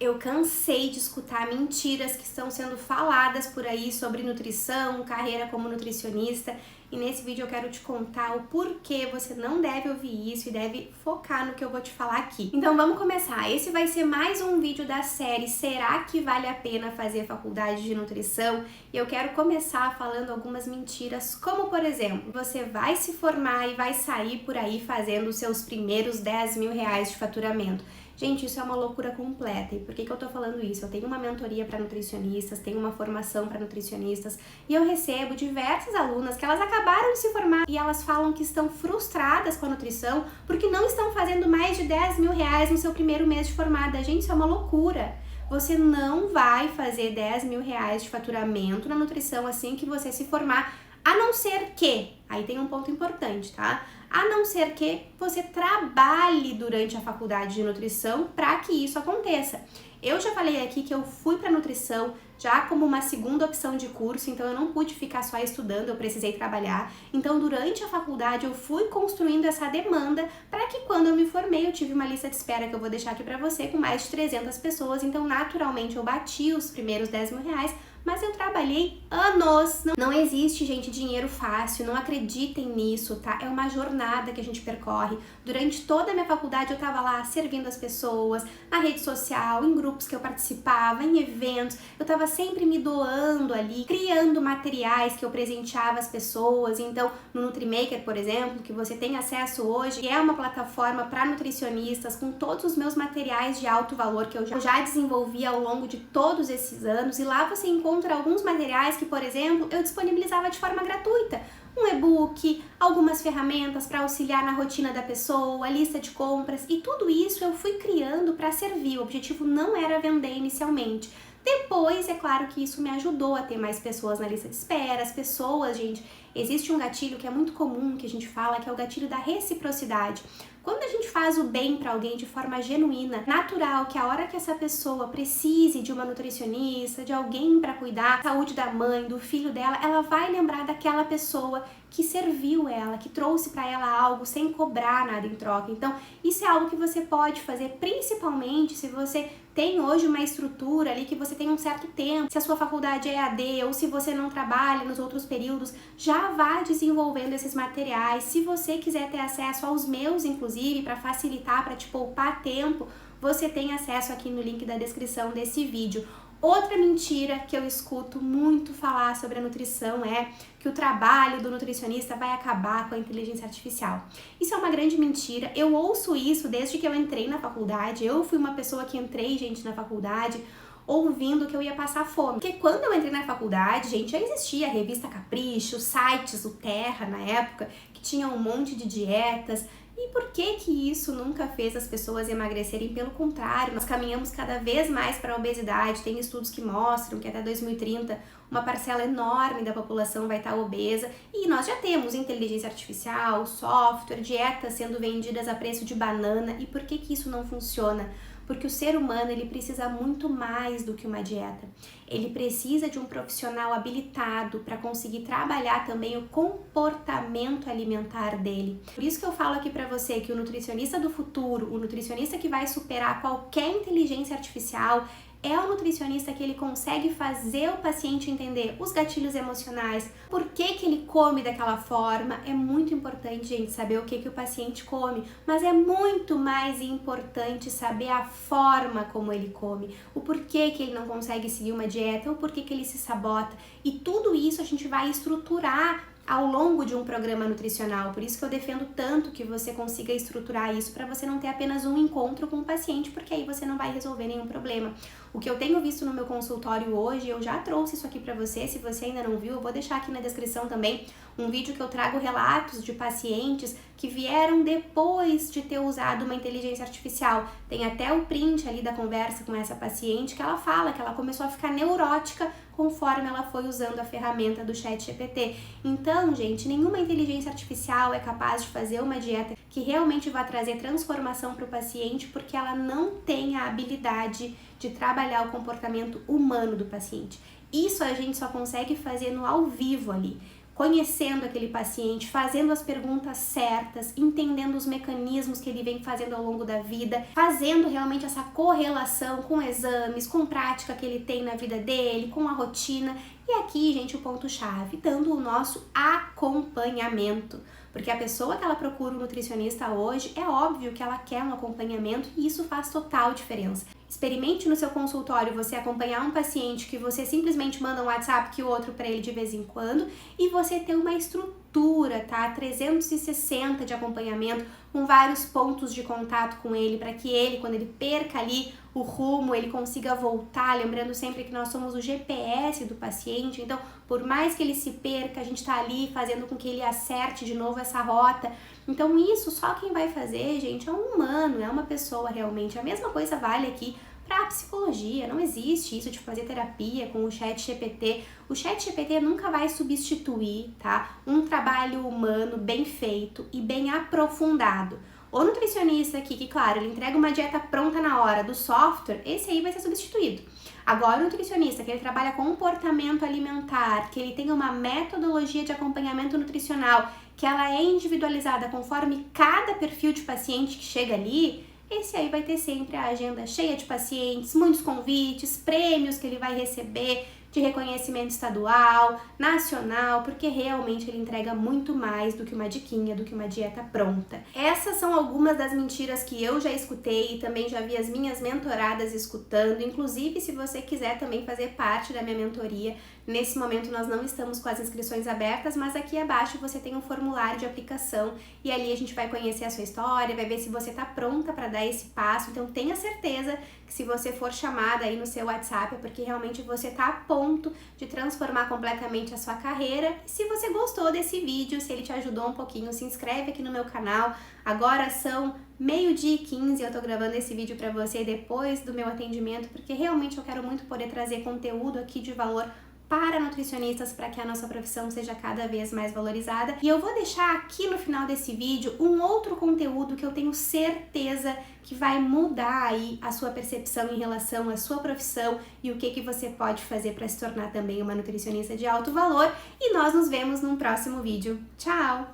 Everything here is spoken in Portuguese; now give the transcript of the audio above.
Eu cansei de escutar mentiras que estão sendo faladas por aí sobre nutrição, carreira como nutricionista, e nesse vídeo eu quero te contar o porquê você não deve ouvir isso e deve focar no que eu vou te falar aqui. Então vamos começar. Esse vai ser mais um vídeo da série Será que vale a pena fazer faculdade de nutrição? E eu quero começar falando algumas mentiras, como por exemplo, você vai se formar e vai sair por aí fazendo os seus primeiros 10 mil reais de faturamento. Gente, isso é uma loucura completa. E por que eu tô falando isso? Eu tenho uma mentoria para nutricionistas, tenho uma formação para nutricionistas e eu recebo diversas alunas que elas acabaram de se formar e elas falam que estão frustradas com a nutrição porque não estão fazendo mais de 10 mil reais no seu primeiro mês de formada. Gente, isso é uma loucura. Você não vai fazer 10 mil reais de faturamento na nutrição assim que você se formar, a não ser que, aí tem um ponto importante, tá? A não ser que você trabalhe durante a faculdade de nutrição para que isso aconteça. Eu já falei aqui que eu fui para nutrição já como uma segunda opção de curso, então eu não pude ficar só estudando, eu precisei trabalhar. Então durante a faculdade eu fui construindo essa demanda para que quando eu me formei eu tive uma lista de espera que eu vou deixar aqui para você com mais de 300 pessoas, então naturalmente eu bati os primeiros 10 mil reais, mas eu trabalhei anos. Não existe, gente, dinheiro fácil, não acreditem nisso, tá? É uma jornada que a gente percorre. Durante toda a minha faculdade eu tava lá servindo as pessoas, na rede social, em grupos que eu participava, em eventos, eu tava sempre me doando ali, criando materiais que eu presenteava as pessoas. Então, no NutriMaker, por exemplo, que você tem acesso hoje, é uma plataforma para nutricionistas com todos os meus materiais de alto valor que eu já desenvolvi ao longo de todos esses anos, e lá você encontra alguns materiais que, por exemplo, eu disponibilizava de forma gratuita. Um e-book, algumas ferramentas para auxiliar na rotina da pessoa, lista de compras, e tudo isso eu fui criando para servir. O objetivo não era vender inicialmente. Depois, é claro que isso me ajudou a ter mais pessoas na lista de espera. As pessoas, gente, existe um gatilho que é muito comum, que a gente fala, que é o gatilho da reciprocidade. Quando a gente faz o bem para alguém de forma genuína, natural, que a hora que essa pessoa precise de uma nutricionista, de alguém para cuidar da saúde da mãe, do filho dela, ela vai lembrar daquela pessoa que serviu ela, que trouxe para ela algo sem cobrar nada em troca. Então, isso é algo que você pode fazer, principalmente se você tem hoje uma estrutura ali que você tem um certo tempo, se a sua faculdade é EAD ou se você não trabalha nos outros períodos, já vá desenvolvendo esses materiais. Se você quiser ter acesso aos meus, inclusive, para facilitar, para te poupar tempo, você tem acesso aqui no link da descrição desse vídeo. Outra mentira que eu escuto muito falar sobre a nutrição é que o trabalho do nutricionista vai acabar com a inteligência artificial. Isso é uma grande mentira. Eu ouço isso desde que eu entrei na faculdade. Eu fui uma pessoa que entrei, gente, na faculdade ouvindo que eu ia passar fome. Porque quando eu entrei na faculdade, gente, já existia a revista Capricho, sites, o Terra na época, que tinha um monte de dietas. E por que isso nunca fez as pessoas emagrecerem? Pelo contrário, nós caminhamos cada vez mais para a obesidade. Tem estudos que mostram que até 2030 uma parcela enorme da população vai estar obesa, e nós já temos inteligência artificial, software, dietas sendo vendidas a preço de banana. E por que isso não funciona? Porque o ser humano, ele precisa muito mais do que uma dieta. Ele precisa de um profissional habilitado para conseguir trabalhar também o comportamento alimentar dele. Por isso que eu falo aqui para você que o nutricionista do futuro, o nutricionista que vai superar qualquer inteligência artificial, é o nutricionista que ele consegue fazer o paciente entender os gatilhos emocionais, por que ele come daquela forma. É muito importante, gente, saber o que o paciente come, mas é muito mais importante saber a forma como ele come, o porquê que ele não consegue seguir uma dieta, o porquê que ele se sabota. E tudo isso a gente vai estruturar ao longo de um programa nutricional. Por isso que eu defendo tanto que você consiga estruturar isso para você não ter apenas um encontro com o paciente, porque aí você não vai resolver nenhum problema. O que eu tenho visto no meu consultório hoje, eu já trouxe isso aqui para você. Se você ainda não viu, eu vou deixar aqui na descrição também um vídeo que eu trago relatos de pacientes que vieram depois de ter usado uma inteligência artificial. Tem até o print ali da conversa com essa paciente que ela fala que ela começou a ficar neurótica conforme ela foi usando a ferramenta do ChatGPT. Então, gente, nenhuma inteligência artificial é capaz de fazer uma dieta que realmente vai trazer transformação para o paciente, porque ela não tem a habilidade de trabalhar o comportamento humano do paciente. Isso a gente só consegue fazer no ao vivo ali. conhecendo aquele paciente, fazendo as perguntas certas, entendendo os mecanismos que ele vem fazendo ao longo da vida, fazendo realmente essa correlação com exames, com prática que ele tem na vida dele, com a rotina. E aqui, gente, o ponto-chave, dando o nosso acompanhamento. Porque a pessoa que ela procura um nutricionista hoje, é óbvio que ela quer um acompanhamento e isso faz total diferença. Experimente no seu consultório você acompanhar um paciente que você simplesmente manda um WhatsApp que o outro para ele de vez em quando e você ter uma estrutura, tá? 360 de acompanhamento com vários pontos de contato com ele para que ele, quando ele perca ali o rumo, ele consiga voltar, lembrando sempre que nós somos o GPS do paciente, então por mais que ele se perca, a gente tá ali fazendo com que ele acerte de novo essa rota. Então isso só quem vai fazer, gente, é um humano, é uma pessoa realmente. A mesma coisa vale aqui para a psicologia, não existe isso de fazer terapia com o ChatGPT. O ChatGPT nunca vai substituir, tá, um trabalho humano bem feito e bem aprofundado. O nutricionista aqui, que claro, ele entrega uma dieta pronta na hora do software, esse aí vai ser substituído. Agora o nutricionista, que ele trabalha comportamento alimentar, que ele tem uma metodologia de acompanhamento nutricional, que ela é individualizada conforme cada perfil de paciente que chega ali, esse aí vai ter sempre a agenda cheia de pacientes, muitos convites, prêmios que ele vai receber de reconhecimento estadual, nacional, porque realmente ele entrega muito mais do que uma diquinha, do que uma dieta pronta. Essas são algumas das mentiras que eu já escutei e também já vi as minhas mentoradas escutando. Inclusive, se você quiser também fazer parte da minha mentoria, nesse momento nós não estamos com as inscrições abertas, mas aqui abaixo você tem um formulário de aplicação e ali a gente vai conhecer a sua história, vai ver se você está pronta para dar esse passo. Então tenha certeza que se você for chamada aí no seu WhatsApp é porque realmente você está a ponto de transformar completamente a sua carreira. E se você gostou desse vídeo, se ele te ajudou um pouquinho, se inscreve aqui no meu canal. Agora são 12h15 e eu tô gravando esse vídeo para você depois do meu atendimento, porque realmente eu quero muito poder trazer conteúdo aqui de valor para nutricionistas, para que a nossa profissão seja cada vez mais valorizada. E eu vou deixar aqui no final desse vídeo um outro conteúdo que eu tenho certeza que vai mudar aí a sua percepção em relação à sua profissão e o que você pode fazer para se tornar também uma nutricionista de alto valor. E nós nos vemos num próximo vídeo. Tchau!